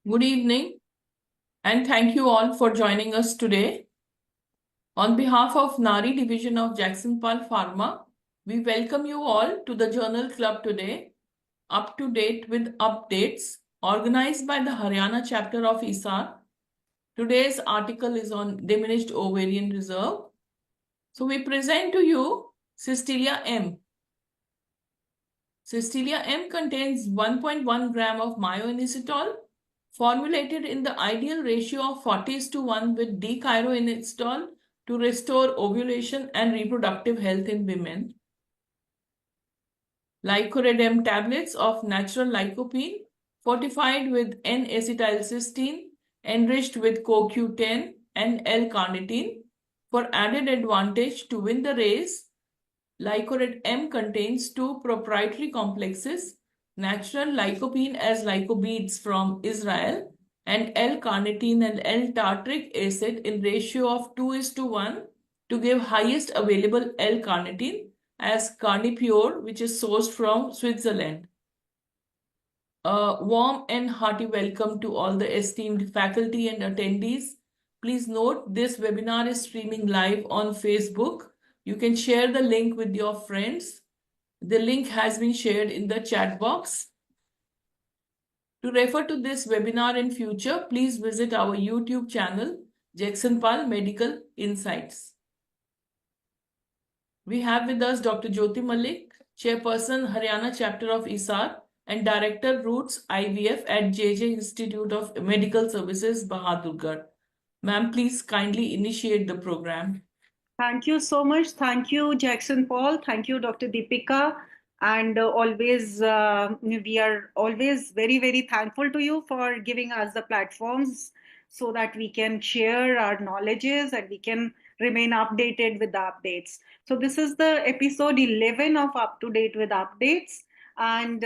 Good evening, and thank you all for joining us today. On behalf of Nari Division of Jackson Pal Pharma, we welcome you all to the Journal Club today, up to date with updates organized by the Haryana chapter of ISAR. Today's article is on diminished ovarian reserve. So we present to you Cystilia M. Cystilia M contains 1.1 gram of myoinositol formulated in the ideal ratio of 40:1 with D-chiro to restore ovulation and reproductive health in women. Lycoredem tablets of natural lycopene fortified with N-acetylcysteine enriched with CoQ10 and L-carnitine for added advantage to win the race. Lycored M contains two proprietary complexes, natural lycopene as lycobeads from Israel and L-carnitine and L-tartric acid in ratio of 2:1 to give highest available L-carnitine as Carnipure, which is sourced from Switzerland. A warm and hearty welcome to all the esteemed faculty and attendees. Please note this webinar is streaming live on Facebook. You can share the link with your friends. The link has been shared in the chat box. To refer to this webinar in future, please visit our YouTube channel, Jackson Pal Medical Insights. We have with us Dr. Jyoti Malik, Chairperson, Haryana Chapter of ISAR, and Director Roots IVF at JJ Institute of Medical Services, Bahadurgarh. Ma'am, please kindly initiate the program. Thank you so much. Thank you, Jackson Paul. Thank you, Dr. Deepika. And we are always very, very thankful to you for giving us the platforms so that we can share our knowledges and we can remain updated with the updates. So this is the episode 11 of Up to Date with Updates. And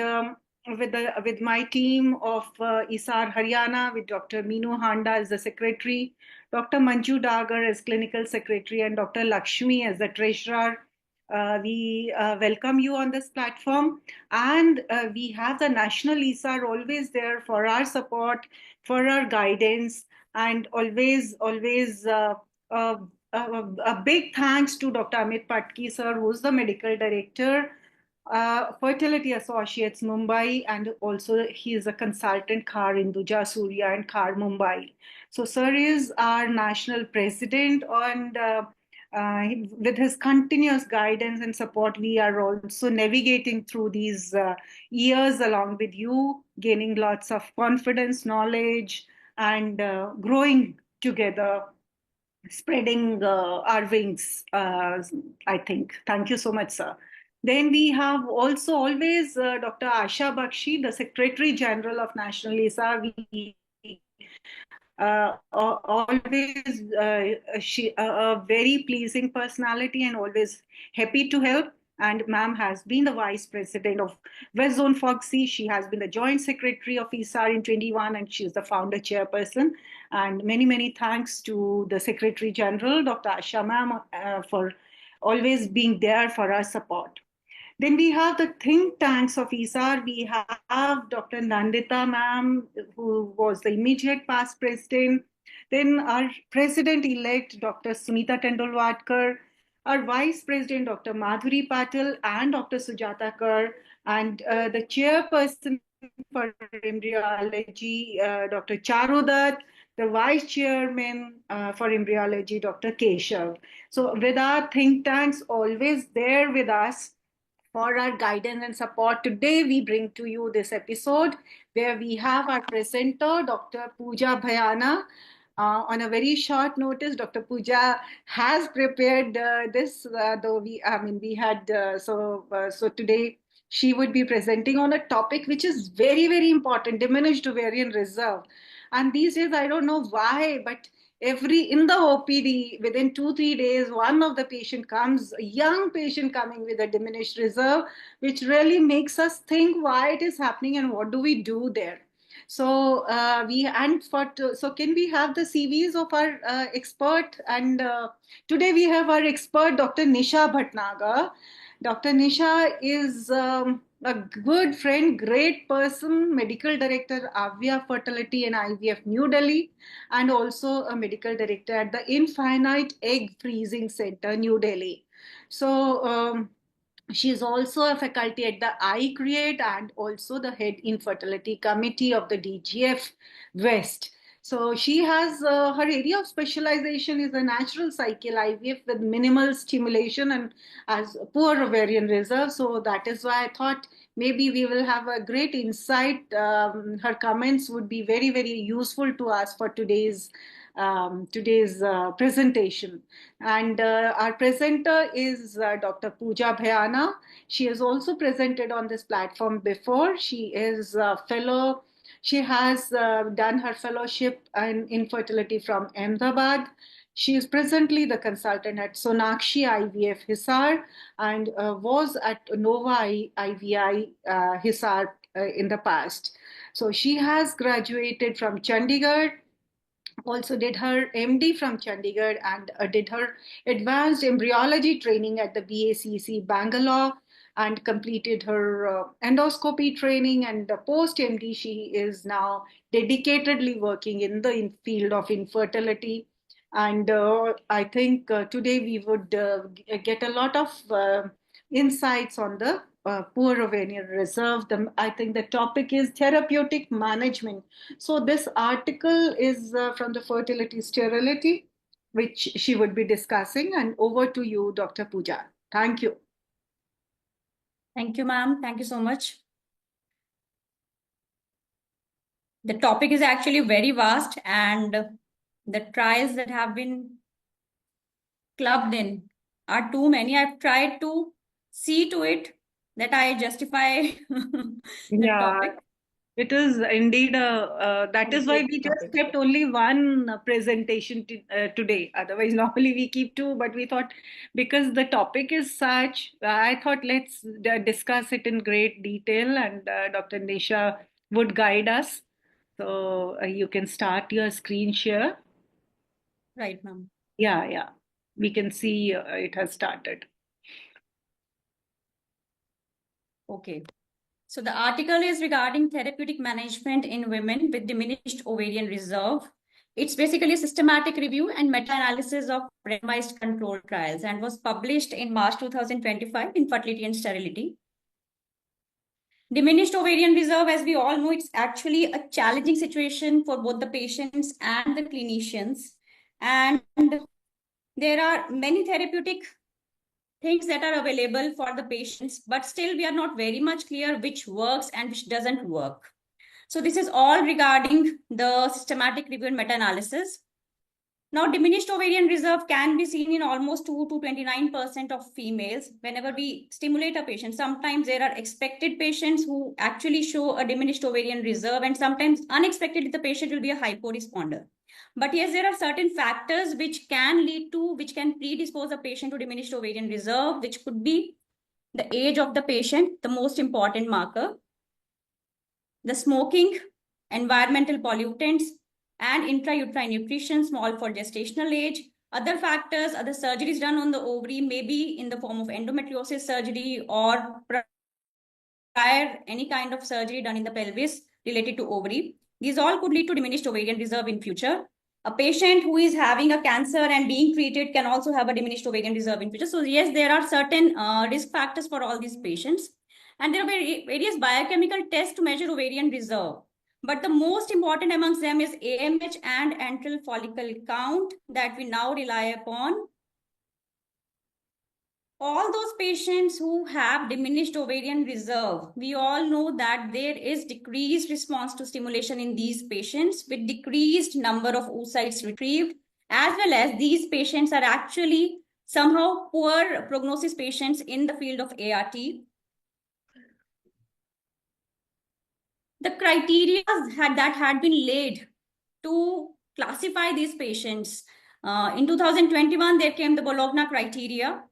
with my team of ISAR Haryana, with Dr. Meenu Handa as the secretary, Dr. Manju Dagar as clinical secretary, and Dr. Lakshmi as the treasurer. We welcome you on this platform, and we have the National ISAR always there for our support, for our guidance, and always a big thanks to Dr. Amit Patki sir, who's the medical director, Fertility Associates Mumbai, and also he is a consultant Khar Induja Surya and Khar Mumbai. So sir is our national president, and with his continuous guidance and support, we are also navigating through these years along with you, gaining lots of confidence, knowledge, and growing together, spreading our wings, I think. Thank you so much, sir. Then we have also always Dr. Asha Bakshi, the Secretary General of National ISA. We always she a very pleasing personality and always happy to help. And ma'am has been the vice president of West Zone Foxy. She has been the joint secretary of ISAR in 21, and she is the founder chairperson. And many thanks to the secretary general, Dr. Asha ma'am, for always being there for our support. Then we have the think tanks of ISAR. We have Dr. Nandita ma'am, who was the immediate past president. Then our president-elect, Dr. Sunita Tendolwar, our vice president, Dr. Madhuri Patil, and Dr. Sujata Kar, and the chairperson for embryology, Dr. Charudat, the vice chairman for embryology, Dr. Keshav. So with our think tanks always there with us, for our guidance and support, today we bring to you this episode where we have our presenter, Dr. Pooja Bhayana. On a very short notice, Dr. Pooja has prepared this, though we had, so today she would be presenting on a topic which is very important, diminished ovarian reserve. And these days, I don't know why, but in the OPD, within 2-3 days, one of the patient comes, a young patient coming with a diminished reserve, which really makes us think why it is happening and what do we do there. So so can we have the CVs of our expert? And today we have our expert, Dr. Nisha Bhatnagar. Dr. Nisha is a good friend, great person, medical director, Avya Fertility and IVF New Delhi, and also a medical director at the Infinite Egg Freezing Center, New Delhi. So, she is also a faculty at the iCreate and also the head infertility committee of the DGF West. So she has her area of specialization is a natural cycle IVF with minimal stimulation and as poor ovarian reserve. So that is why I thought maybe we will have a great insight. Her comments would be very, very useful to us for today's presentation. And our presenter is Dr. Pooja Bhayana. She has also presented on this platform before. She is a fellow. She has done her fellowship in infertility from Ahmedabad. She is presently the consultant at Sonakshi IVF Hisar and was at Nova IVI Hisar in the past. So she has graduated from Chandigarh, also did her MD from Chandigarh and did her advanced embryology training at the BACC Bangalore and completed her endoscopy training, and post MD she is now dedicatedly working in the field of infertility. And I think today we would get a lot of insights on the poor ovarian reserve. I think the topic is therapeutic management. So this article is from the Fertility Sterility, which she would be discussing. And over to you, Dr. Pooja. Thank you. Thank you, ma'am. Thank you so much. The topic is actually very vast, and the trials that have been clubbed in are too many. I've tried to see to it that I justify the topic. It is indeed that is why we just kept only one presentation today. Otherwise, normally we keep two, but we thought because the topic is such, I thought let's discuss it in great detail, and Dr. Nisha would guide us. So you can start your screen share. Right, ma'am. Yeah. We can see it has started. Okay. So the article is regarding therapeutic management in women with diminished ovarian reserve. It's basically a systematic review and meta-analysis of randomized controlled trials and was published in March 2025 in Fertility and Sterility. Diminished ovarian reserve, as we all know, it's actually a challenging situation for both the patients and the clinicians. And there are many therapeutic things that are available for the patients, but still we are not very much clear which works and which doesn't work. So this is all regarding the systematic review and meta-analysis. Now, diminished ovarian reserve can be seen in almost 2 to 29% of females whenever we stimulate a patient. Sometimes there are expected patients who actually show a diminished ovarian reserve, and sometimes unexpectedly the patient will be a hyporesponder. But yes, there are certain factors which can predispose a patient to diminished ovarian reserve, which could be the age of the patient, the most important marker, the smoking, environmental pollutants, and intrauterine nutrition, small for gestational age. Other factors, other surgeries done on the ovary may be in the form of endometriosis surgery or prior any kind of surgery done in the pelvis related to ovary. These all could lead to diminished ovarian reserve in future. A patient who is having a cancer and being treated can also have a diminished ovarian reserve in future. So yes, there are certain risk factors for all these patients. And there are various biochemical tests to measure ovarian reserve. But the most important amongst them is AMH and antral follicle count that we now rely upon. All those patients who have diminished ovarian reserve, we all know that there is decreased response to stimulation in these patients with decreased number of oocytes retrieved, as well as these patients are actually somehow poor prognosis patients in the field of ART. The criteria that had been laid to classify these patients. In 2021, there came the Bologna criteria.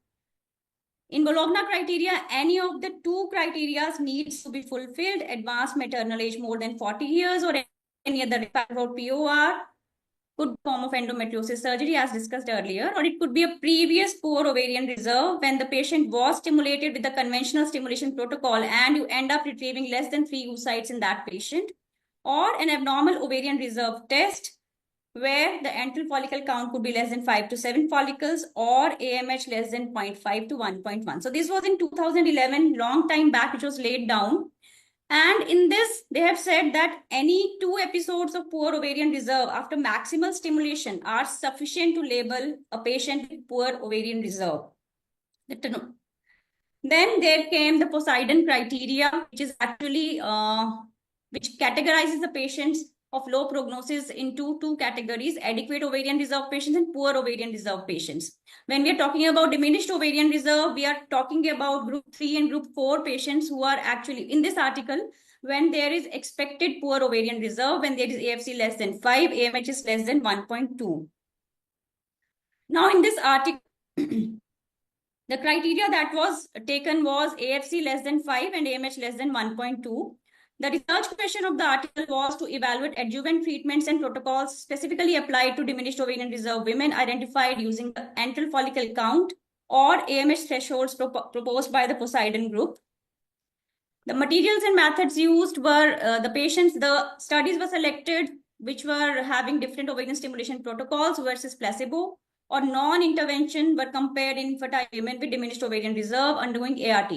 In Bologna criteria, any of the two criteria needs to be fulfilled: advanced maternal age more than 40 years or any other factor for POR. could be form of endometriosis surgery as discussed earlier, or it could be a previous poor ovarian reserve when the patient was stimulated with the conventional stimulation protocol and you end up retrieving less than 3 oocytes in that patient, or an abnormal ovarian reserve test where the antral follicle count could be less than 5 to 7 follicles or AMH less than 0.5 to 1.1. So this was in 2011, long time back, which was laid down. And in this, they have said that any 2 episodes of poor ovarian reserve after maximal stimulation are sufficient to label a patient with poor ovarian reserve. Then there came the Poseidon criteria, which is actually which categorizes the patients of low prognosis into 2 categories: adequate ovarian reserve patients and poor ovarian reserve patients. When we are talking about diminished ovarian reserve, we are talking about group 3 and group 4 patients who are actually in this article when there is expected poor ovarian reserve, when there is AFC less than 5, AMH is less than 1.2. Now in this article, the criteria that was taken was AFC less than 5 and AMH less than 1.2. The research question of the article was to evaluate adjuvant treatments and protocols specifically applied to diminished ovarian reserve women identified using the antral follicle count or AMH thresholds proposed by the Poseidon group. The materials and methods used were the studies were selected which were having different ovarian stimulation protocols versus placebo, or non-intervention were compared in fertile women with diminished ovarian reserve undergoing ART.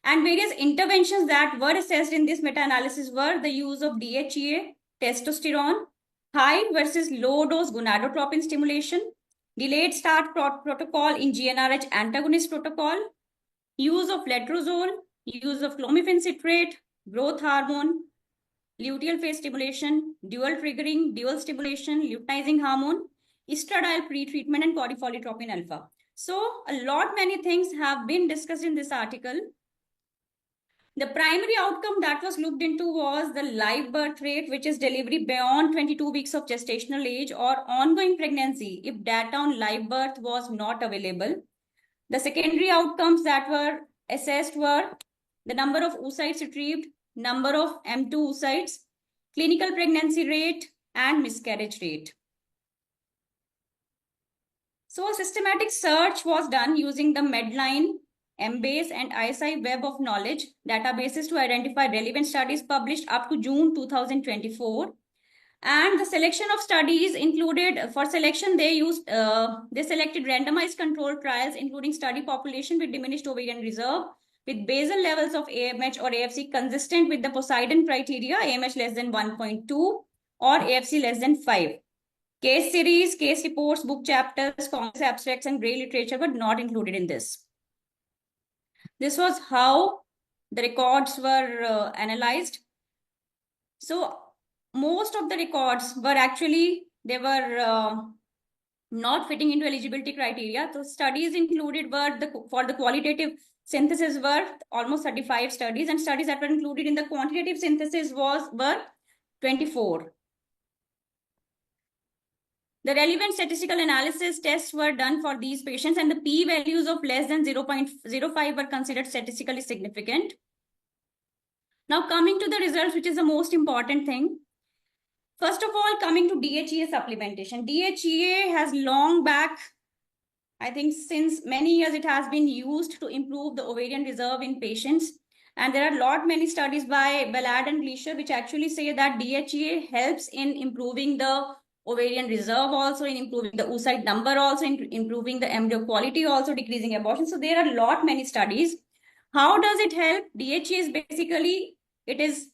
And various interventions that were assessed in this meta-analysis were the use of DHEA, testosterone, high versus low dose gonadotropin stimulation, delayed start protocol in GnRH antagonist protocol, use of letrozole, use of clomiphene citrate, growth hormone, luteal phase stimulation, dual triggering, dual stimulation, luteinizing hormone, estradiol pre-treatment, and cortifolitropin alpha. So many things have been discussed in this article. The primary outcome that was looked into was the live birth rate, which is delivery beyond 22 weeks of gestational age or ongoing pregnancy if data on live birth was not available. The secondary outcomes that were assessed were the number of oocytes retrieved, number of M2 oocytes, clinical pregnancy rate, and miscarriage rate. So a systematic search was done using the Medline, Embase, and ISI Web of Knowledge databases to identify relevant studies published up to June 2024. And the selection of studies included, for selection, they selected randomized controlled trials, including study population with diminished ovarian reserve, with basal levels of AMH or AFC consistent with the Poseidon criteria, AMH less than 1.2 or AFC less than 5. Case series, case reports, book chapters, congress abstracts, and Gray literature were not included in this. This was how the records were analyzed. So most of the records were actually, they were not fitting into eligibility criteria. So studies included were, for the qualitative synthesis were almost 35 studies, and studies that were included in the quantitative synthesis were 24. The relevant statistical analysis tests were done for these patients, and the p-values of less than 0.05 were considered statistically significant. Now coming to the results, which is the most important thing. First of all, coming to DHEA supplementation. DHEA has long back, I think since many years, it has been used to improve the ovarian reserve in patients. And there are many studies by Ballard and Gleischer which actually say that DHEA helps in improving the ovarian reserve, also in improving the oocyte number, also in improving the embryo quality, also decreasing abortion. So there are many studies. How does it help? DHEA is basically, it is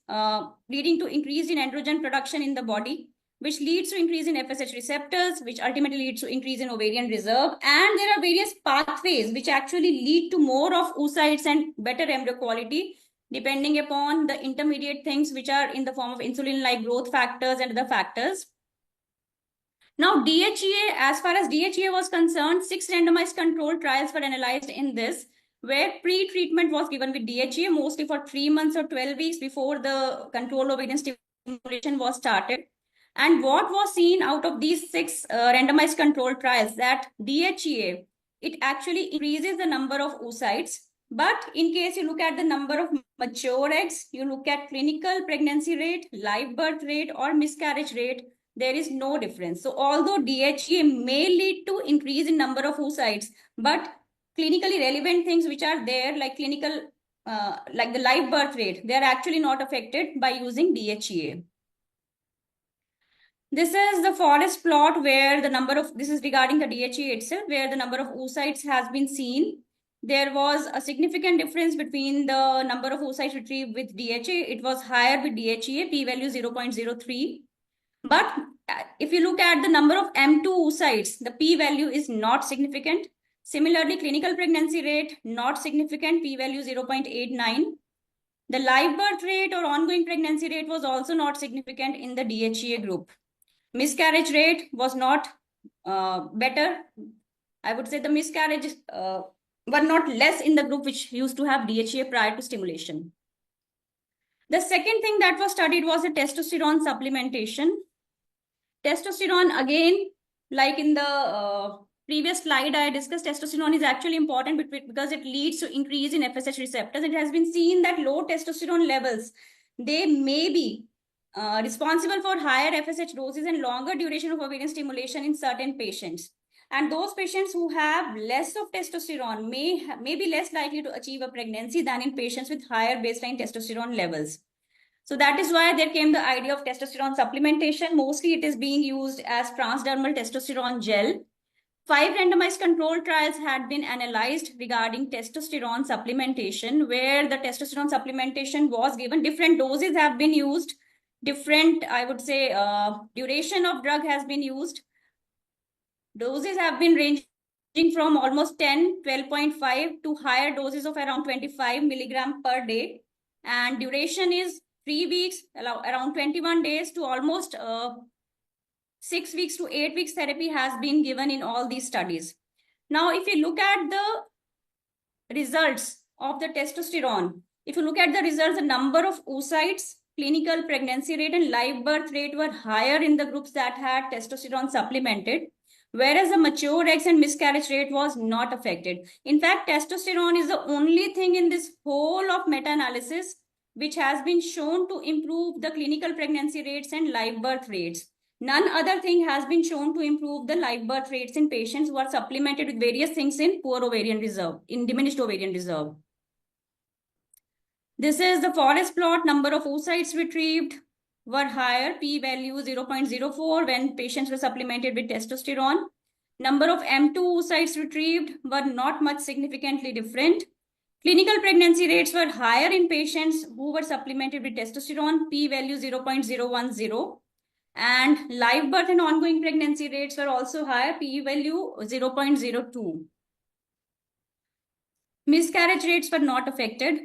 leading to increase in androgen production in the body, which leads to increase in FSH receptors, which ultimately leads to increase in ovarian reserve. And there are various pathways which actually lead to more of oocytes and better embryo quality, depending upon the intermediate things which are in the form of insulin-like growth factors and other factors. Now, DHEA, as far as DHEA was concerned, 6 randomized controlled trials were analyzed in this, where pre-treatment was given with DHEA mostly for 3 months or 12 weeks before the control ovarian stimulation was started. And what was seen out of these 6 randomized controlled trials, that DHEA, it actually increases the number of oocytes. But in case you look at the number of mature eggs, you look at clinical pregnancy rate, live birth rate, or miscarriage rate, there is no difference. So although DHEA may lead to increase in number of oocytes, but clinically relevant things which are there, like like the live birth rate, they are actually not affected by using DHEA. This is the forest plot where the number of, this is regarding the DHEA itself, where the number of oocytes has been seen. There was a significant difference between the number of oocytes retrieved with DHEA. It was higher with DHEA, p-value 0.03. But if you look at the number of M2 oocytes, the p-value is not significant. Similarly, clinical pregnancy rate, not significant, p-value 0.89. The live birth rate or ongoing pregnancy rate was also not significant in the DHEA group. Miscarriage rate was not better. I would say the miscarriages were not less in the group which used to have DHEA prior to stimulation. The second thing that was studied was the testosterone supplementation. Testosterone, again, like in the previous slide I discussed, testosterone is actually important because it leads to increase in FSH receptors. It has been seen that low testosterone levels, they may be responsible for higher FSH doses and longer duration of ovarian stimulation in certain patients. And those patients who have less of testosterone may be less likely to achieve a pregnancy than in patients with higher baseline testosterone levels. So that is why there came the idea of testosterone supplementation. Mostly it is being used as transdermal testosterone gel. 5 randomized controlled trials had been analyzed regarding testosterone supplementation, where the testosterone supplementation was given. Different doses have been used. Different, I would say, duration of drug has been used. Doses have been ranging from almost 10, 12.5 to higher doses of around 25 milligram per day. And duration is 3 weeks, around 21 days to almost 6 weeks to 8 weeks therapy has been given in all these studies. Now, if you look at the results of the testosterone, if you look at the results, the number of oocytes, clinical pregnancy rate and live birth rate were higher in the groups that had testosterone supplemented, whereas the mature eggs and miscarriage rate was not affected. In fact, testosterone is the only thing in this whole of meta-analysis which has been shown to improve the clinical pregnancy rates and live birth rates. None other thing has been shown to improve the live birth rates in patients who are supplemented with various things in poor ovarian reserve, in diminished ovarian reserve. This is the forest plot. Number of oocytes retrieved were higher, p-value 0.04 when patients were supplemented with testosterone. Number of M2 oocytes retrieved were not much significantly different. Clinical pregnancy rates were higher in patients who were supplemented with testosterone, p-value 0.010. And live birth and ongoing pregnancy rates were also higher, p-value 0.02. Miscarriage rates were not affected.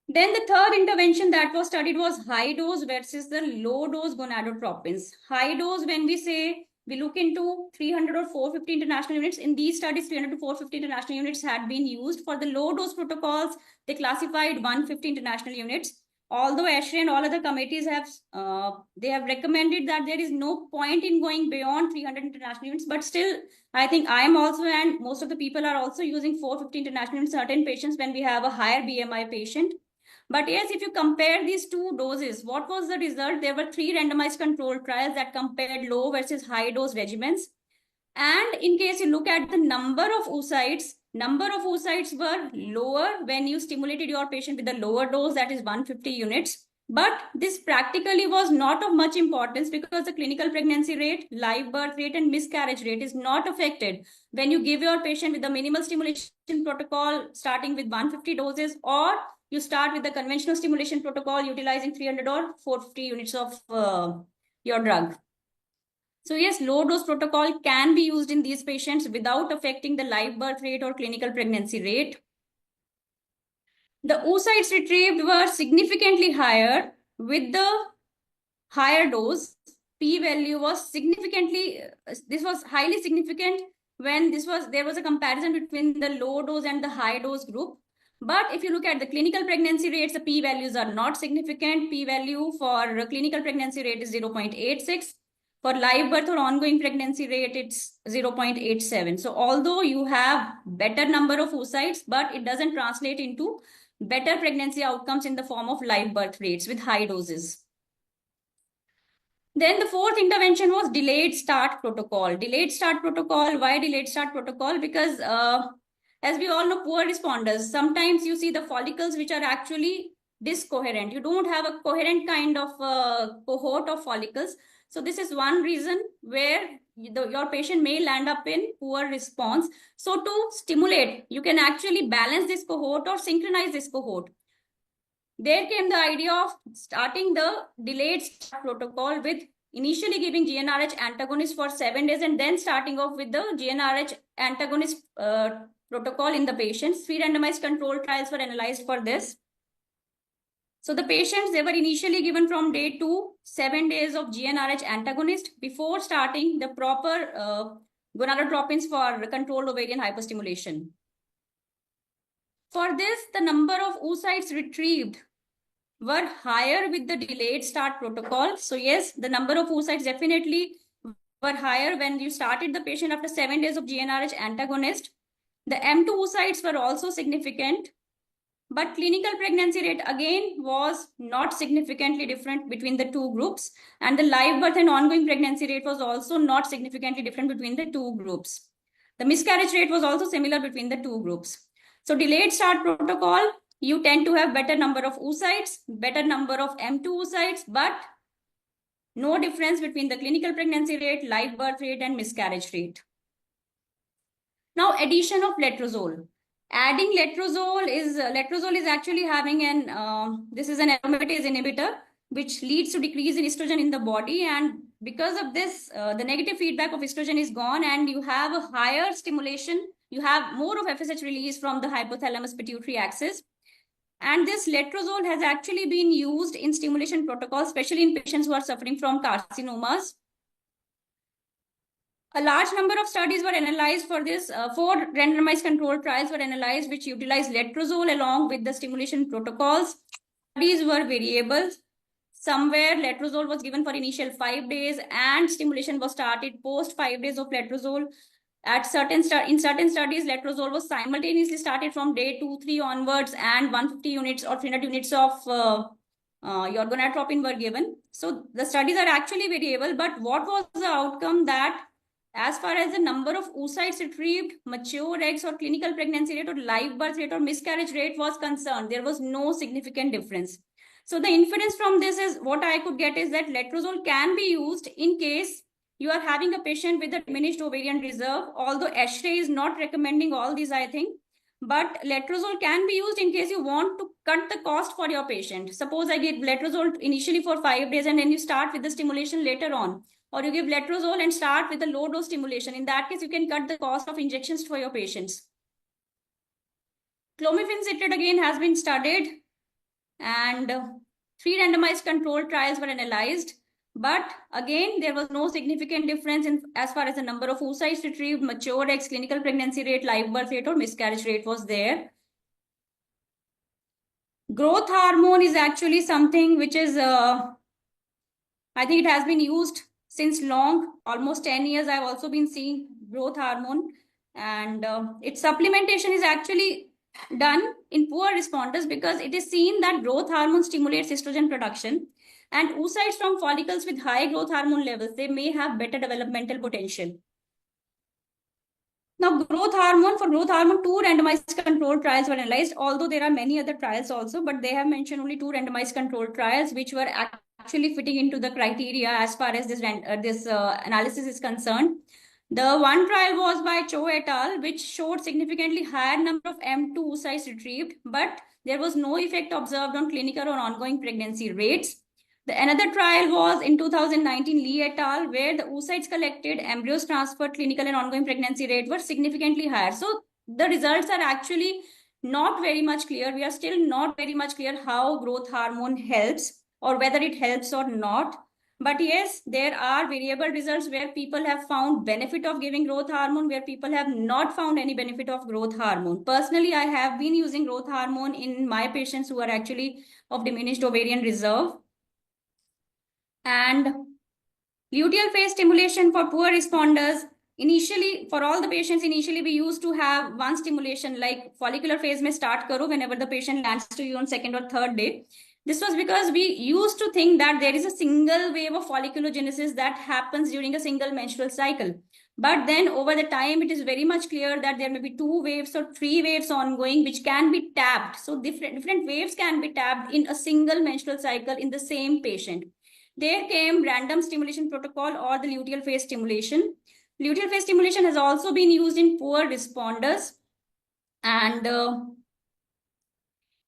Then the third intervention that was studied was high dose versus the low dose gonadotropins. High dose, when we say we look into 300 or 450 international units, in these studies 300 to 450 international units had been used. For the low dose protocols, they classified 150 international units. Although ASHRAE and all other committees have they have recommended that there is no point in going beyond 300 international units, but still I think I am also, and most of the people are also using 450 international in certain patients when we have a higher BMI patient. But yes, if you compare these two doses, what was the result? There were 3 randomized controlled trials that compared low versus high dose regimens. And in case you look at the number of oocytes were lower when you stimulated your patient with the lower dose, that is 150 units. But this practically was not of much importance because the clinical pregnancy rate, live birth rate, and miscarriage rate is not affected when you give your patient with the minimal stimulation protocol starting with 150 doses, or you start with the conventional stimulation protocol utilizing 300 or 450 units of your drug. So yes, low dose protocol can be used in these patients without affecting the live birth rate or clinical pregnancy rate. The oocytes retrieved were significantly higher with the higher dose. P-value was this was highly significant when there was a comparison between the low dose and the high dose group. But if you look at the clinical pregnancy rates, the p-values are not significant. P-value for clinical pregnancy rate is 0.86. For live birth or ongoing pregnancy rate, it's 0.87. So although you have better number of oocytes, but it doesn't translate into better pregnancy outcomes in the form of live birth rates with high doses. Then the fourth intervention was delayed start protocol. Delayed start protocol. Why delayed start protocol? Because as we all know, poor responders, sometimes you see the follicles which are actually discoherent. You don't have a coherent kind of cohort of follicles. So this is one reason where your patient may land up in poor response. So to stimulate, you can actually balance this cohort or synchronize this cohort. There came the idea of starting the delayed start protocol with initially giving GnRH antagonist for 7 days and then starting off with the GnRH antagonist protocol in the patients. 3 randomized control trials were analyzed for this. So the patients, they were initially given from day 2, 7 days of GnRH antagonist before starting the proper gonadotropins for controlled ovarian hyperstimulation. For this, the number of oocytes retrieved were higher with the delayed start protocol. So yes, the number of oocytes definitely were higher when you started the patient after 7 days of GnRH antagonist. The M2 oocytes were also significant, but clinical pregnancy rate again was not significantly different between the two groups. And the live birth and ongoing pregnancy rate was also not significantly different between the two groups. The miscarriage rate was also similar between the two groups. So delayed start protocol, you tend to have better number of oocytes, better number of M2 oocytes, but no difference between the clinical pregnancy rate, live birth rate, and miscarriage rate. Now, addition of letrozole. Adding letrozole is actually having an this is an aromatase inhibitor which leads to decrease in estrogen in the body, and because of this the negative feedback of estrogen is gone and you have a higher stimulation, you have more of FSH release from the hypothalamus pituitary axis. And this letrozole has actually been used in stimulation protocols, especially in patients who are suffering from carcinomas. A large number of studies were analyzed for this. 4 randomized controlled trials were analyzed which utilized letrozole along with the stimulation protocols. Studies were variable. Somewhere letrozole was given for initial 5 days and stimulation was started post 5 days of letrozole. In certain studies, letrozole was simultaneously started from day 2-3 onwards, and 150 units or 300 units of your gonadotropin were given. So the studies are actually variable, but what was the outcome? That as far as the number of oocytes retrieved, mature eggs or clinical pregnancy rate or live birth rate or miscarriage rate was concerned, there was no significant difference. So the inference from this is, what I could get is that letrozole can be used in case you are having a patient with a diminished ovarian reserve, although ASHRAE is not recommending all these, I think. But letrozole can be used in case you want to cut the cost for your patient. Suppose I give letrozole initially for 5 days and then you start with the stimulation later on. Or you give letrozole and start with a low dose stimulation. In that case, you can cut the cost of injections for your patients. Clomiphene citrate again has been studied, and 3 randomized controlled trials were analyzed. But again, there was no significant difference in as far as the number of oocytes retrieved, mature eggs, clinical pregnancy rate, live birth rate, or miscarriage rate was there. Growth hormone is actually something which is, I think it has been used since long, almost 10 years. I've also been seeing growth hormone, and its supplementation is actually done in poor responders because it is seen that growth hormone stimulates estrogen production, and oocytes from follicles with high growth hormone levels, they may have better developmental potential. Now, for growth hormone, 2 randomized controlled trials were analyzed, although there are many other trials also, but they have mentioned only 2 randomized controlled trials, which were actually fitting into the criteria as far as this analysis is concerned. The one trial was by Cho et al., which showed significantly higher number of M2 oocytes retrieved, but there was no effect observed on clinical or ongoing pregnancy rates. Another trial was in 2019, Lee et al., where the oocytes collected, embryos transferred, clinical and ongoing pregnancy rate were significantly higher. So the results are actually not very much clear. We are still not very much clear how growth hormone helps or whether it helps or not. But yes, there are variable results where people have found benefit of giving growth hormone, where people have not found any benefit of growth hormone. Personally, I have been using growth hormone in my patients who are actually of diminished ovarian reserve. And luteal phase stimulation for poor responders. Initially, for all the patients, initially we used to have one stimulation, like follicular phase may start karo whenever the patient lands to you on 2nd or 3rd day. This was because we used to think that there is a single wave of folliculogenesis that happens during a single menstrual cycle. But then over the time, it is very much clear that there may be 2 waves or 3 waves ongoing, which can be tapped. So different waves can be tapped in a single menstrual cycle in the same patient. There came random stimulation protocol or the luteal phase stimulation. Luteal phase stimulation has also been used in poor responders. And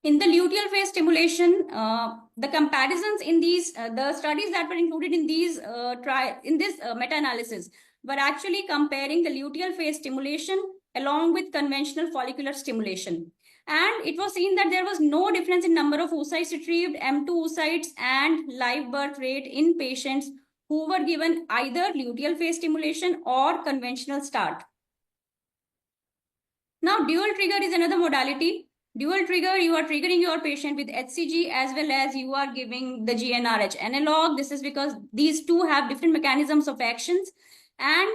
in the luteal phase stimulation, the comparisons in these, the studies that were included in these meta-analysis were actually comparing the luteal phase stimulation along with conventional follicular stimulation. And it was seen that there was no difference in number of oocytes retrieved, M2 oocytes, and live birth rate in patients who were given either luteal phase stimulation or conventional start. Now, dual trigger is another modality. Dual trigger, you are triggering your patient with HCG as well as you are giving the GnRH analog. This is because these two have different mechanisms of actions, and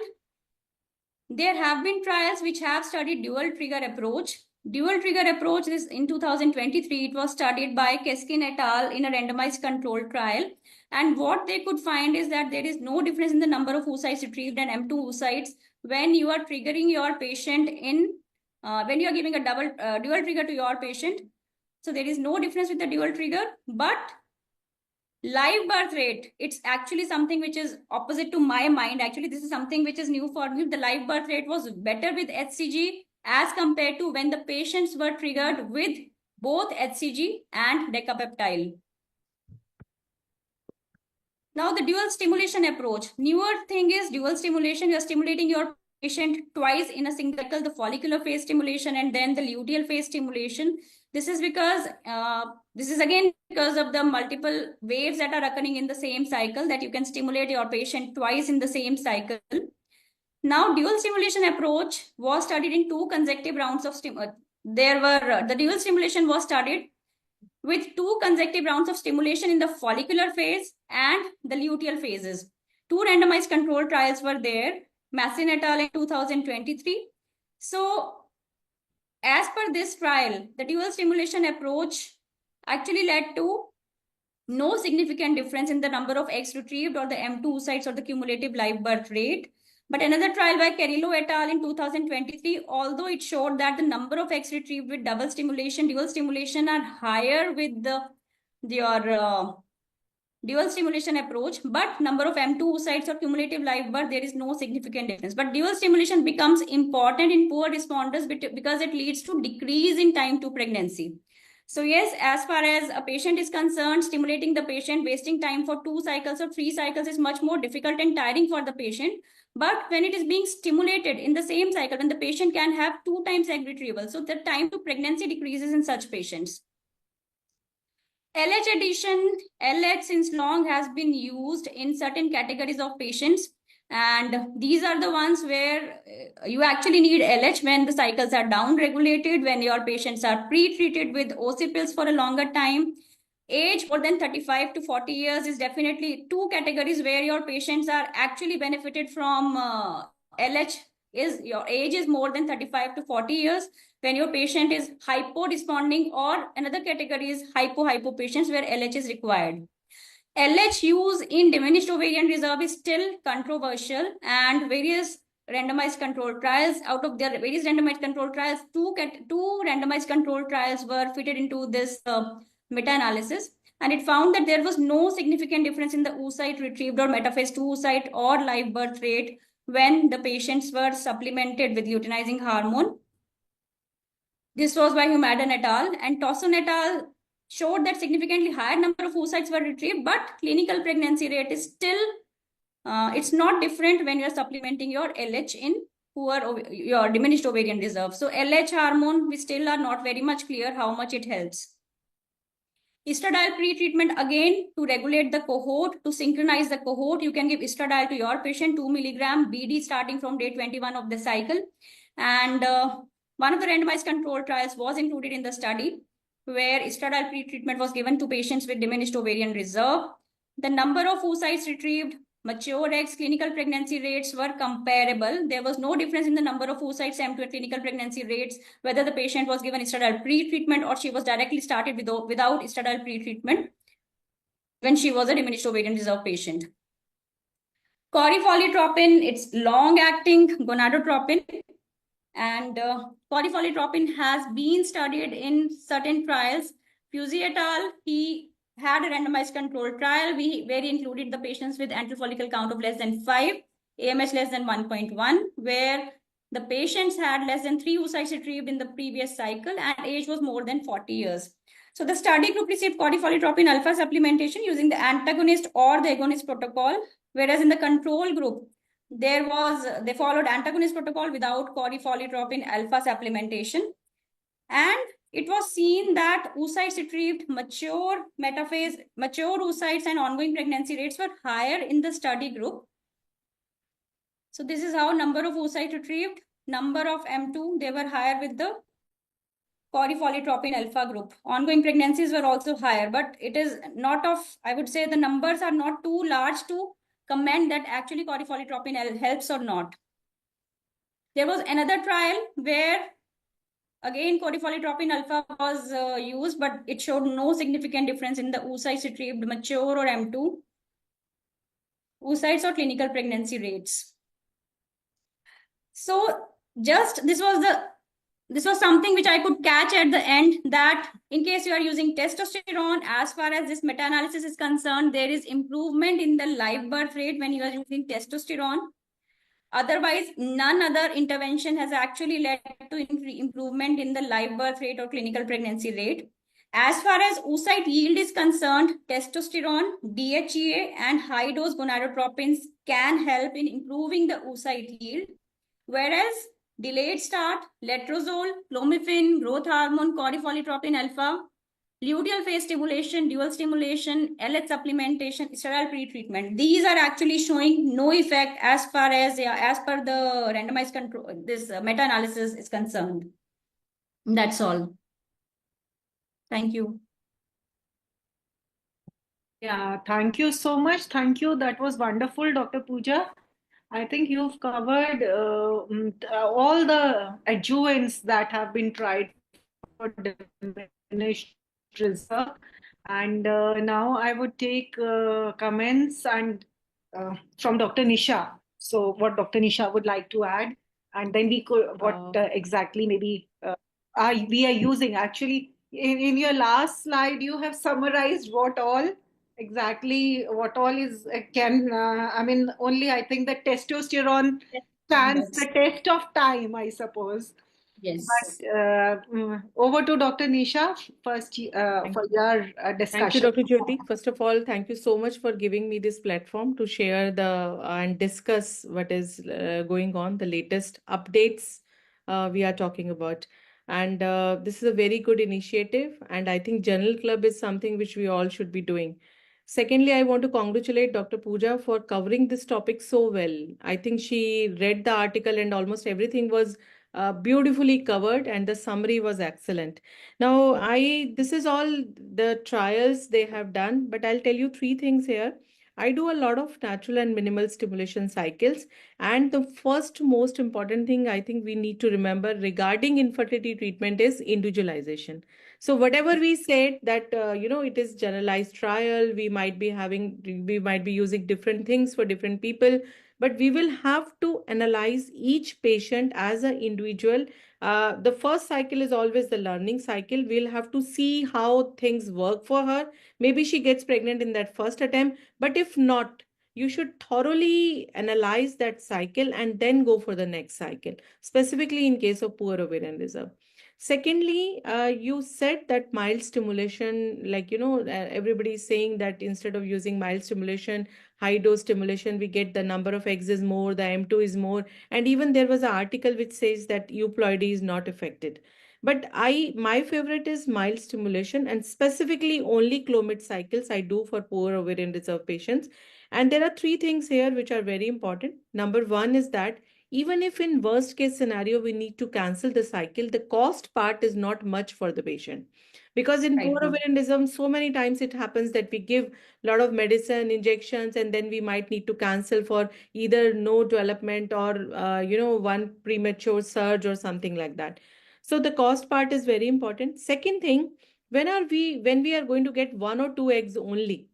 there have been trials which have studied dual trigger approach. Dual trigger approach is in 2023. It was studied by Keskin et al. In a randomized controlled trial. And what they could find is that there is no difference in the number of oocytes retrieved and M2 oocytes when you are triggering your patient in when you are giving a dual trigger to your patient. So there is no difference with the dual trigger, but live birth rate, it's actually something which is opposite to my mind. Actually, this is something which is new for me. The live birth rate was better with HCG as compared to when the patients were triggered with both HCG and decapeptyl. Now the dual stimulation approach. Newer thing is dual stimulation. You are stimulating your patient twice in a single cycle, the follicular phase stimulation and then the luteal phase stimulation. This is because, this is again because of the multiple waves that are occurring in the same cycle, that you can stimulate your patient twice in the same cycle. Now, dual stimulation approach was studied in 2 consecutive rounds of the dual stimulation was studied with 2 consecutive rounds of stimulation in the follicular phase and the luteal phases. 2 randomized control trials were there, Massin et al. In 2023. So, as per this trial, the dual stimulation approach actually led to no significant difference in the number of eggs retrieved or the M2 oocytes or the cumulative live birth rate. But another trial by Carrillo et al. In 2023, although it showed that the number of eggs retrieved with double stimulation, dual stimulation are higher with your dual stimulation approach, but number of M2 oocytes or cumulative live birth, there is no significant difference. But dual stimulation becomes important in poor responders because it leads to decrease in time to pregnancy. So yes, as far as a patient is concerned, stimulating the patient, wasting time for 2 cycles or 3 cycles is much more difficult and tiring for the patient. But when it is being stimulated in the same cycle, when the patient can have 2 times egg retrieval, so the time to pregnancy decreases in such patients. LH addition, LH since long has been used in certain categories of patients. And these are the ones where you actually need LH when the cycles are down regulated, when your patients are pre-treated with OC pills for a longer time. Age more than 35 to 40 years is definitely 2 categories where your patients are actually benefited from LH. Is your age is more than 35 to 40 years, when your patient is hypo-responding, or another category is hypo patients where LH is required. LH use in diminished ovarian reserve is still controversial, and various randomized control trials, out of their various randomized control trials, 2 randomized control trials were fitted into this meta-analysis, and it found that there was no significant difference in the oocyte retrieved or metaphase 2 oocyte or live birth rate when the patients were supplemented with luteinizing hormone. This was by Humadan et al. And Tosson et al. Showed that significantly higher number of oocytes were retrieved, but clinical pregnancy rate is still, it's not different when you're supplementing your LH in your diminished ovarian reserve. So LH hormone, we still are not very much clear how much it helps. Estradiol pre-treatment, again, to regulate the cohort, to synchronize the cohort, you can give estradiol to your patient, 2 milligram BD starting from day 21 of the cycle. And one of the randomized control trials was included in the study, where estradiol pre-treatment was given to patients with diminished ovarian reserve. The number of oocytes retrieved mature eggs clinical pregnancy rates were comparable. There was no difference in the number of oocytes M2 and clinical pregnancy rates, whether the patient was given estradiol pre-treatment or she was directly started without estradiol pre-treatment when she was a diminished ovarian reserve patient. Corifoliatropin, it's long-acting gonadotropin, and corifoliatropin has been studied in certain trials. Fusey et al., he had a randomized controlled trial where he included the patients with antral follicle count of less than 5, AMH less than 1.1, where the patients had less than 3 oocytes retrieved in the previous cycle and age was more than 40 years. So the study group received corifoliatropin alpha supplementation using the antagonist or the agonist protocol, whereas in the control group, they followed antagonist protocol without corifoliatropin alpha supplementation. And it was seen that oocytes retrieved, mature metaphase, mature oocytes and ongoing pregnancy rates were higher in the study group. So this is how number of oocytes retrieved, number of M2, they were higher with the corifoliatropin alpha group. Ongoing pregnancies were also higher, but it is not of, I would say the numbers are not too large to comment that actually corifoliatropin helps or not. There was another trial where again corifoliatropin alpha was used, but it showed no significant difference in the oocytes retrieved, mature or M2 oocytes or clinical pregnancy rates. So just this was something which I could catch at the end, that in case you are using testosterone, as far as this meta-analysis is concerned, there is improvement in the live birth rate when you are using testosterone. Otherwise, none other intervention has actually led to improvement in the live birth rate or clinical pregnancy rate. As far as oocyte yield is concerned, testosterone, DHEA, and high-dose gonadotropins can help in improving the oocyte yield, whereas delayed start, letrozole, clomiphene, growth hormone, corifoliatropin alpha, luteal phase stimulation, dual stimulation, LH supplementation, steroid pre-treatment, these are actually showing no effect as far as per the randomized control, this meta-analysis is concerned. That's all. Thank you. Yeah, thank you so much. Thank you. That was wonderful, Dr. Pooja. I think you've covered all the adjuvants that have been tried for diminished reserve. And now I would take comments and from Dr. Nisha. So what Dr. Nisha would like to add, and then we could what exactly maybe we are using. Actually, in your last slide, you have summarized what all exactly what all is I mean only I think the testosterone stands the test of time, I suppose. Yes. But over to Dr. Nisha first for your discussion. Thank you, Dr. Jyoti. First of all, thank you so much for giving me this platform to share and discuss what is going on, the latest updates we are talking about. And this is a very good initiative, and I think Journal Club is something which we all should be doing. Secondly, I want to congratulate Dr. Pooja for covering this topic so well. I think she read the article and almost everything was beautifully covered, and the summary was excellent. Now, this is all the trials they have done, but I'll tell you 3 things here. I do a lot of natural and minimal stimulation cycles, and the first most important thing I think we need to remember regarding infertility treatment is individualization. So whatever we said that it is generalized trial, we might be using different things for different people, but we will have to analyze each patient as an individual. The first cycle is always the learning cycle. We'll have to see how things work for her. Maybe she gets pregnant in that first attempt, but if not, you should thoroughly analyze that cycle and then go for the next cycle, specifically in case of poor ovarian reserve. Secondly, you said that mild stimulation, everybody is saying that instead of using mild stimulation, high dose stimulation, we get the number of eggs is more, the M2 is more. And even there was an article which says that euploidy is not affected. But my favorite is mild stimulation, and specifically only Clomid cycles I do for poor ovarian reserve patients. And there are 3 things here which are very important. Number 1 is that even if in worst case scenario we need to cancel the cycle, the cost part is not much for the patient. Because in poor ovarianism, so many times it happens that we give a lot of medicine, injections, and then we might need to cancel for either no development or, one premature surge or something like that. So the cost part is very important. Second thing, when we are going to get 1 or 2 eggs only,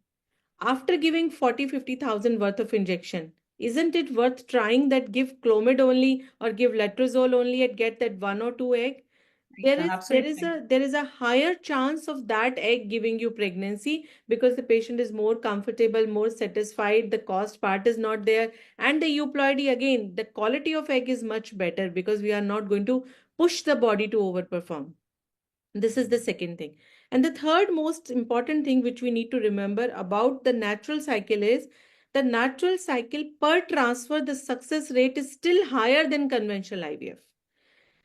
after giving 40-50,000 worth of injection, isn't it worth trying that give Clomid only or give Letrozole only and get that 1 or 2 egg? There is a higher chance of that egg giving you pregnancy because the patient is more comfortable, more satisfied, the cost part is not there, and the euploidy, again, the quality of egg is much better because we are not going to push the body to overperform. This is the second thing. And the third most important thing which we need to remember about the natural cycle is the natural cycle per transfer, the success rate is still higher than conventional IVF.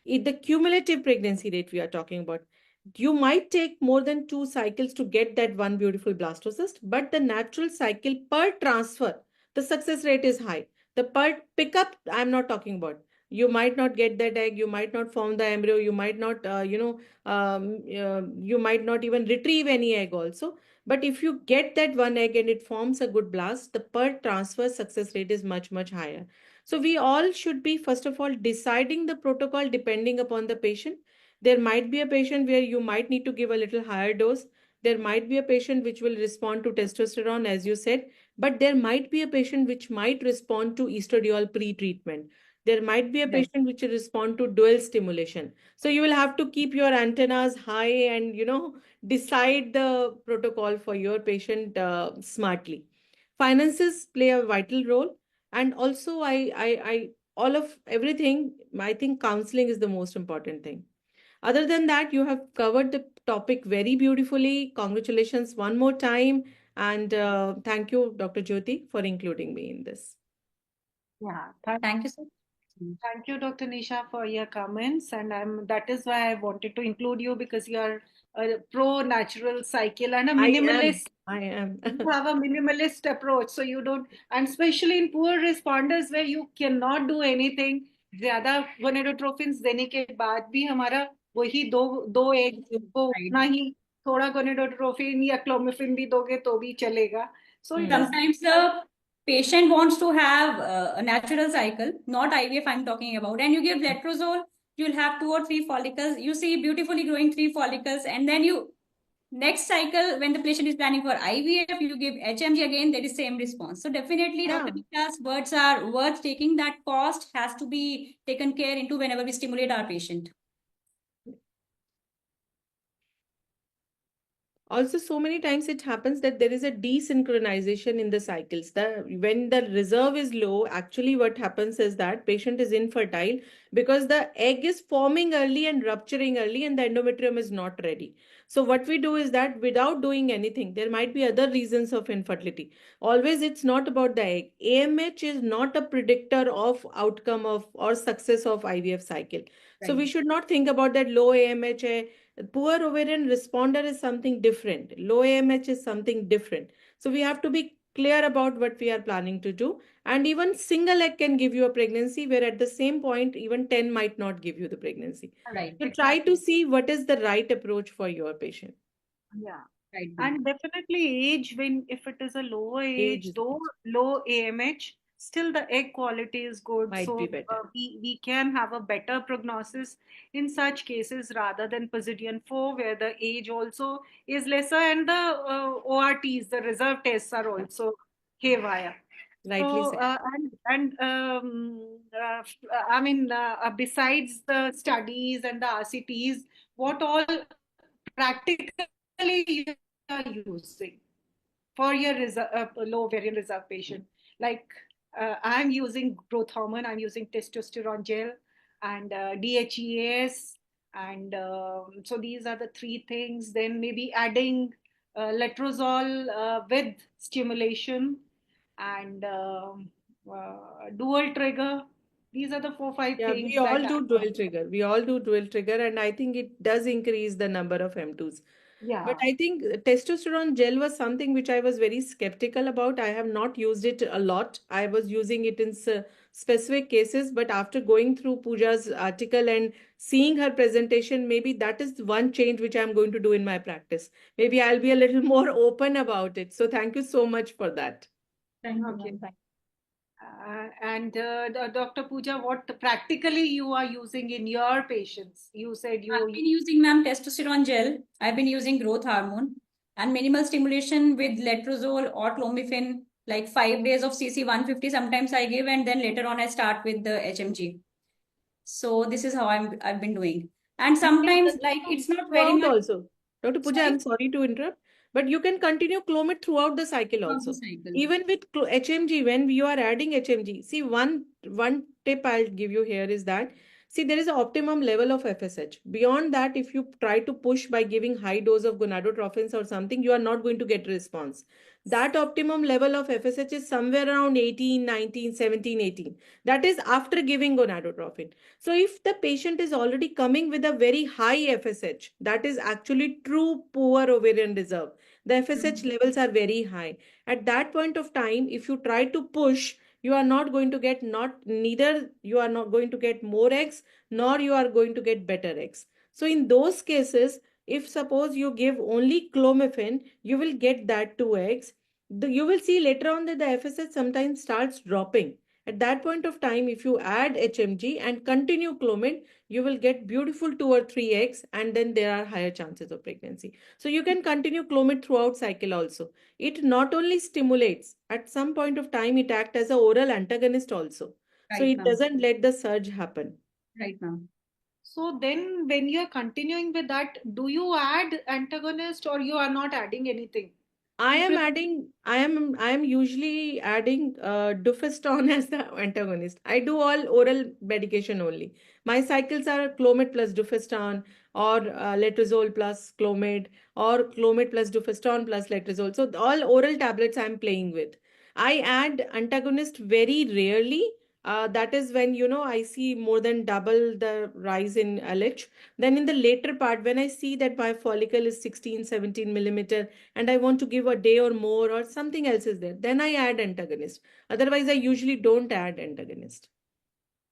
The cumulative pregnancy rate we are talking about. You might take more than 2 cycles to get that one beautiful blastocyst, but the natural cycle per transfer, the success rate is high. The per pickup, I'm not talking about. You might not get that egg, you might not form the embryo, you might not, you might not even retrieve any egg also. But if you get that one egg and it forms a good blast, the per transfer success rate is much, much higher. So we all should be, first of all, deciding the protocol depending upon the patient. There might be a patient where you might need to give a little higher dose. There might be a patient which will respond to testosterone, as you said, but there might be a patient which might respond to estradiol pre-treatment. There might be a patient which will respond to dual stimulation. So you will have to keep your antennas high and, decide the protocol for your patient smartly. Finances play a vital role. And also, all of everything, I think counseling is the most important thing. Other than that, you have covered the topic very beautifully. Congratulations one more time. And thank you, Dr. Jyoti, for including me in this. Yeah, Thank you, sir. thank you, Dr. Nisha, for your comments. And that is why I wanted to include you, because you are a pro natural cycle and a minimalist. I am. You have a minimalist approach, so you don't, and especially in poor responders where you cannot do anything. ज्यादा गोनेडोट्रोफिन्स देने के बाद भी हमारा वही दो egg को उतना ही थोड़ा गोनेडोट्रोफिन या क्लोमिफिन भी दोगे तो भी चलेगा. So sometimes the patient wants to have a natural cycle, not IVF I'm talking about, and you give letrozole, you'll have 2 or 3 follicles. You see beautifully growing 3 follicles, and then you next cycle when the patient is planning for IVF, you give HMG again, there is same response. So definitely Dr. Nisha's words are worth taking. That cost has to be taken care into whenever we stimulate our patient. Also, so many times it happens that there is a desynchronization in the cycles. When the reserve is low, actually what happens is that patient is infertile because the egg is forming early and rupturing early and the endometrium is not ready. So what we do is that without doing anything, there might be other reasons of infertility. Always it's not about the egg. AMH is not a predictor of outcome of or success of IVF cycle. Right. So we should not think about that low AMH. Poor ovarian responder is something different. Low AMH is something different. So we have to be clear about what we are planning to do. And even single egg can give you a pregnancy, where at the same point, even 10 might not give you the pregnancy. Right. So try to see what is the right approach for your patient. Yeah. Right. And definitely age, if it is a lower age, though low AMH, still the egg quality is good. Might be better. We can have a better prognosis in such cases rather than Posidion 4, where the age also is lesser and the ORTs, the reserve tests, are also haywire. Rightly said. I mean, besides the studies and the RCTs, what all practically you are using for your low ovarian reserve patient? Like I'm using growth hormone, I'm using testosterone gel and DHEAS, and so these are the 3 things. Then maybe adding letrozole with stimulation and dual trigger. These are the 4-5 things. We all do dual trigger. We all do dual trigger, and I think it does increase the number of M2s. Yeah. But I think testosterone gel was something which I was very skeptical about. I have not used it a lot. I was using it in specific cases, but after going through Pooja's article and seeing her presentation, maybe that is one change which I'm going to do in my practice. Maybe I'll be a little more open about it. So thank you so much for that. Thank you, Okay. ma'am. And Dr. Pooja, what practically you are using in your patients? You said I've been using, ma'am, testosterone gel. I've been using growth hormone and minimal stimulation with letrozole or clomiphene, like 5 days of CC 150 sometimes I give, and then later on I start with the HMG. So this is how I've been doing. And sometimes like it's not very Throughout much. also. Dr. Pooja, Sorry? I'm sorry to interrupt, but you can continue Clomid throughout the cycle Throughout also. the cycle. Even with HMG, when you are adding HMG, see one tip I'll give you here is that, see, there is an optimum level of FSH. Beyond that, if you try to push by giving high dose of gonadotrophins or something, you are not going to get response. That optimum level of FSH is somewhere around 18, 19, 17, 18. That is after giving gonadotrophin. So if the patient is already coming with a very high FSH, that is actually true poor ovarian reserve. The FSH levels are very high. At that point of time, if you try to push, you are not going to get neither you are not going to get more eggs, nor you are going to get better eggs. So in those cases, if suppose you give only clomiphene, you will get that 2 eggs. You will see later on that the FSH sometimes starts dropping. At that point of time, if you add HMG and continue Clomid, you will get beautiful 2 or 3 eggs, and then there are higher chances of pregnancy. So you can continue Clomid throughout cycle also. It not only stimulates, at some point of time, it acts as an oral antagonist also. So Right, it ma'am. doesn't let the surge happen. Right, ma'am. So then when you're continuing with that, do you add antagonist or you are not adding anything? I You am prefer- adding, I am usually adding Dufeston as the antagonist. I do all oral medication only. My cycles are Clomid plus Dufeston or Letrozole plus Clomid or Clomid plus Dufeston plus Letrozole. So all oral tablets I'm playing with. I add antagonist very rarely. That is when, I see more than double the rise in LH. Then in the later part, when I see that my follicle is 16, 17 millimeter, and I want to give a day or more or something else is there, then I add antagonist. Otherwise, I usually don't add antagonist.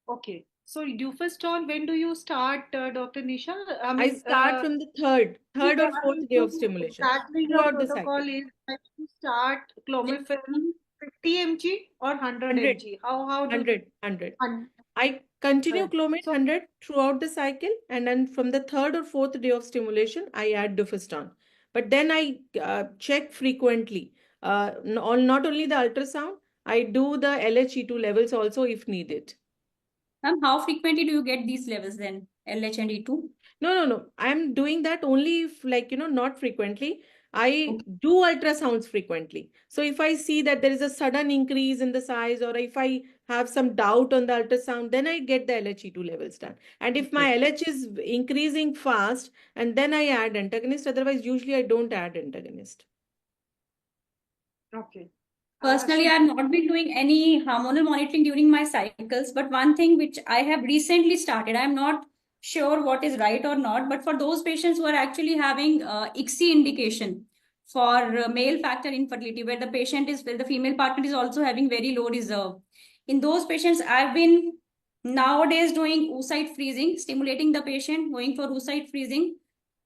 Okay. So Dufeston, when do you start, Dr. Nisha? I start from the third Yeah, or fourth day of stimulation exactly your throughout the protocol cycle. is that you start clomiphene 50 mg or 100 100, mg. How do 100. un- I continue Clomid so 100 throughout the cycle, and then from the third or fourth day of stimulation, I add Dufeston. But then I check frequently. Not only the ultrasound, I do the LHE2 levels also if needed. Ma'am, how frequently do you get these levels then, LH and E2? No. I'm doing that only if, like, not frequently. I Okay. do ultrasounds frequently. So if I see that there is a sudden increase in the size, or if I have some doubt on the ultrasound, then I get the LHE2 levels done. And if my LH is increasing fast, and then I add antagonist, otherwise usually I don't add antagonist. okay. Personally, So I've not been doing any hormonal monitoring during my cycles, but one thing which I have recently started, I'm not sure what is right or not, but for those patients who are actually having ICSI indication for male factor infertility, where the female partner is also having very low reserve. In those patients, I've been nowadays doing oocyte freezing, stimulating the patient, going for oocyte freezing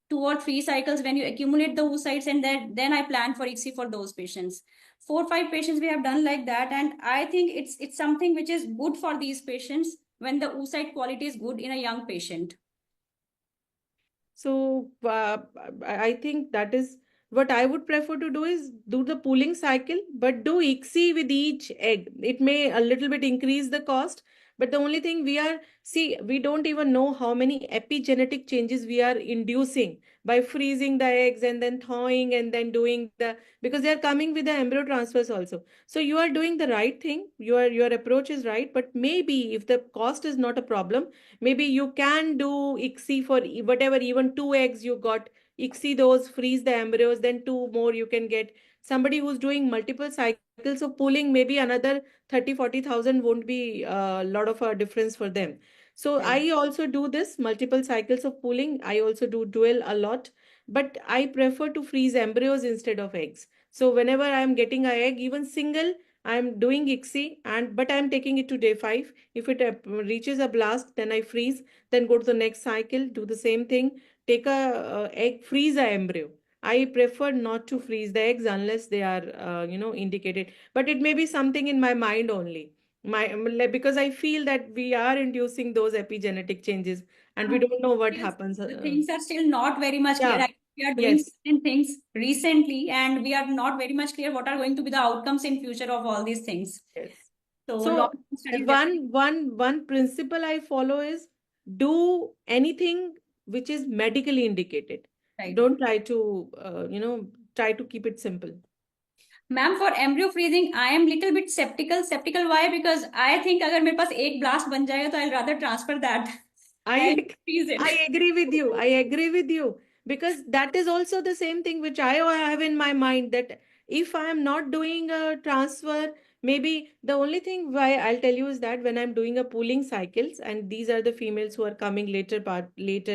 2 or 3 cycles when you accumulate the oocytes, and then I plan for ICSI for those patients. 4 or 5 patients we have done like that, and I think it's something which is good for these patients when the oocyte quality is good in a young patient. So I think that is what I would prefer to do, is do the pooling cycle, but do ICSI with each egg. It may a little bit increase the cost, but the only thing we don't even know how many epigenetic changes we are inducing by freezing the eggs and then thawing and then doing because they are coming with the embryo transfers also. So you are doing the right thing. Your approach is right, but maybe if the cost is not a problem, maybe you can do ICSI for whatever, even 2 eggs you got, ICSI those, freeze the embryos, then 2 more you can get. Somebody who's doing multiple cycles of pooling, maybe another 30,000-40,000 won't be a lot of a difference for them. So I also do this multiple cycles of pooling. I also do dual a lot. but I prefer to freeze embryos instead of eggs. So whenever I'm getting an egg, even single, I'm doing ICSI, but I'm taking it to day 5. If it reaches a blast, then I freeze, then go to the next cycle, do the same thing, take a egg, freeze a embryo. I prefer not to freeze the eggs unless they are, indicated. But it may be something in my mind only. Because I feel that we are inducing those epigenetic changes, and we don't know what Yes, happens. the things are still not very much clear. Yeah. We are doing Yes. certain things recently, and we are not very much clear what are going to be the outcomes in future of all these things. Yes. So So long-term studies one principle I follow is do anything which is medically indicated. right. Don't try to try to keep it simple. Ma'am, for embryo freezing, I am little bit skeptical. Skeptical why? Because I think अगर मेरे पास एक blast बन जाएगा तो I'll rather transfer that and freeze it. I agree with you. I agree with you, because that is also the same thing which I have in my mind, that if I am not doing a transfer, maybe the only thing why I'll tell you is that when I'm doing a pooling cycles, and these are the females who are coming later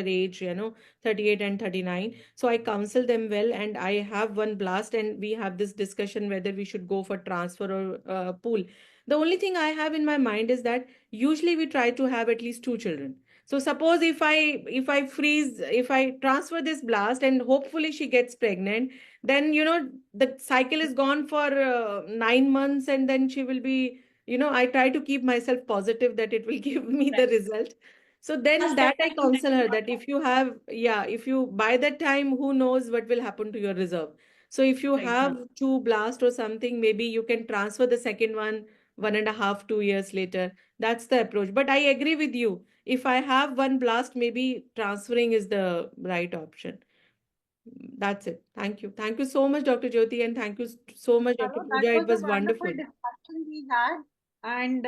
age, 38 and 39. So I counsel them well, and I have one blast, and we have this discussion whether we should go for transfer or pool. The only thing I have in my mind is that usually we try to have at least 2 children. So suppose if I transfer this blast and hopefully she gets pregnant, then the cycle is gone for 9 months, and then she will be, I try to keep myself positive that it will give me the Right. result. So then Plus that that I time counsel her that that if you have, if you by that time, who knows what will happen to your reserve. So if you right. have 2 blast or something, maybe you can transfer the second 1.5, 2 years later. That's the approach. But I agree with you. If I have one blast, maybe transferring is the right option. That's it. Thank you. Thank you so much, Dr. Jyoti, and thank you so much, Dr. Hello, that Pooja. It was was a wonderful wonderful. discussion we had. And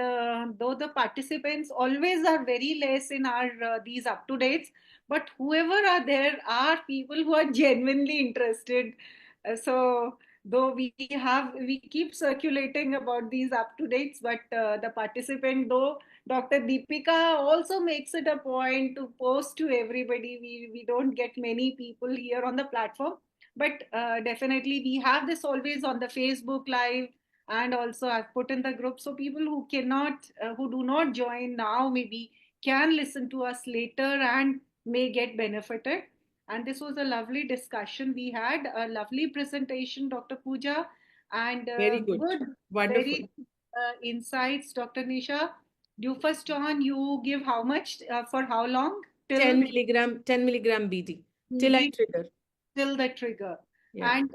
though the participants always are very less in our these up to dates, but whoever are there are people who are genuinely interested. So though we keep circulating about these up to dates, but the participant, though Dr. Deepika also makes it a point to post to everybody. We don't get many people here on the platform, but definitely we have this always on the Facebook Live, and also I've put in the group, so people who cannot who do not join now maybe can listen to us later and may get benefited. And this was a lovely discussion we had, a lovely presentation, Dr. Pooja, and Very good. good, Wonderful. very insights, Dr. Nisha. You first on, you give how much for how long? 10 milligram BD till I trigger. Till the trigger. Yeah. And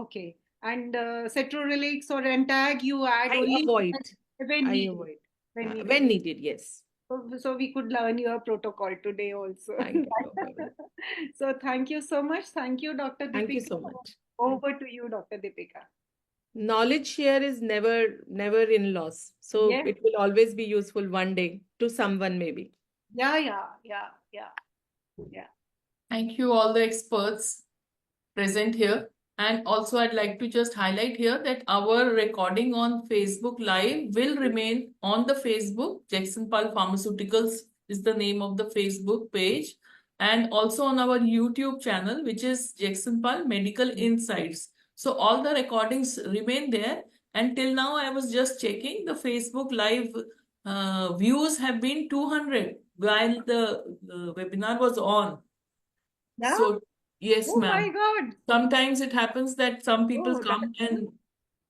okay. And cetrorelix or Entag, you add I only avoid. when I needed. avoid. When needed. When needed, yes. So we could learn your protocol today also. Thank you. No problem. So thank you so much. Thank you, Dr. Deepika. Thank you so much. Over to you, Dr. Deepika. Knowledge share is never in loss. So Yes. it will always be useful one day to someone, maybe. Yeah. Thank you, all the experts present here. And also, I'd like to just highlight here that our recording on Facebook Live will remain on the Facebook. Jagsonpal Pharmaceuticals is the name of the Facebook page. And also on our YouTube channel, which is Jagsonpal Medical Insights. So all the recordings remain there. And till now, I was just checking the Facebook Live views have been 200 while the webinar was on. Yeah? So, yes, Oh my ma'am. God. Sometimes it happens that some people Oh, come that's and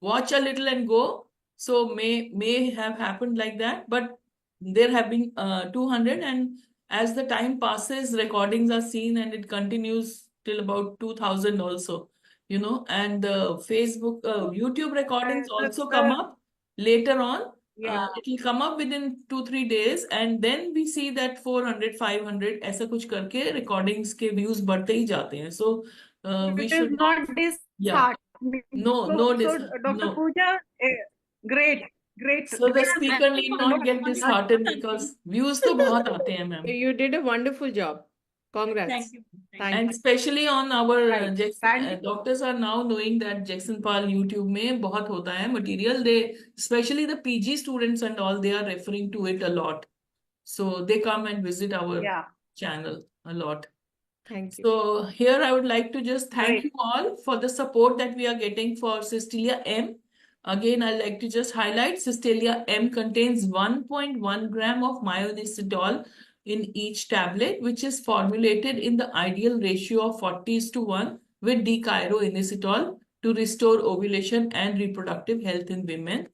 watch a little and go. So may have happened like that, but there have been 200, and as the time passes, recordings are seen and it continues till about 2000 also, and the Facebook, YouTube recordings also come up later on. Yeah. It will come up within 2-3 days, and then we see that 400, 500 ऐसा कुछ करके recordings के views बढ़ते ही जाते हैं. So we It is should not disheartening. No, Dr. no. Pooja, great. So the speaker need not get disheartened because views तो बहुत आते हैं, ma'am. You did a wonderful job. Congrats. Thank you. Thank And you. especially on our Right. doctors are now knowing that Jagsonpal YouTube में बहुत होता है material. They, especially the PG students and all, they are referring to it a lot. So they come and visit our Yeah. channel a lot. Thank you. So here I would like to just thank Great. you all for the support that we are getting for Cystelia M. Again, I'd like to just highlight Cystelia M contains 1.1 gram of myoinositol in each tablet, which is formulated in the ideal ratio of 40:1 with D-chiro-inositol to restore ovulation and reproductive health in women.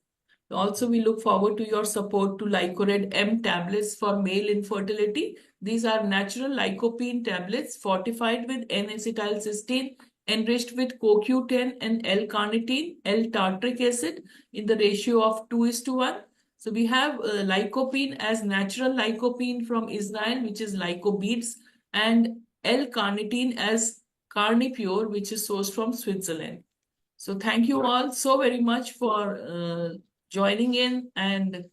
Also, we look forward to your support to Lycored M tablets for male infertility. These are natural lycopene tablets fortified with N-acetylcysteine, enriched with CoQ10 and L-carnitine, L-tartric acid in the ratio of 2:1. So we have lycopene as natural lycopene from Israel, which is lycobeads, and L-carnitine as Carnipure, which is sourced from Switzerland. So thank you all so very much for joining in and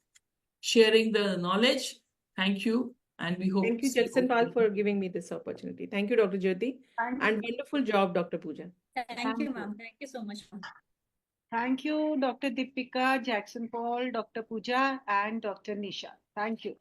sharing the knowledge. Thank you, and we hope Thank to you, see Jackson Pal, for giving me this opportunity. Thank you, Dr. Jyoti. Thank And wonderful job, Dr. Pooja. Thank you, ma'am. Thank you so much, ma'am. Thank you, Dr. Deepika, Jackson Paul, Dr. Pooja, and Dr. Nisha. Thank you.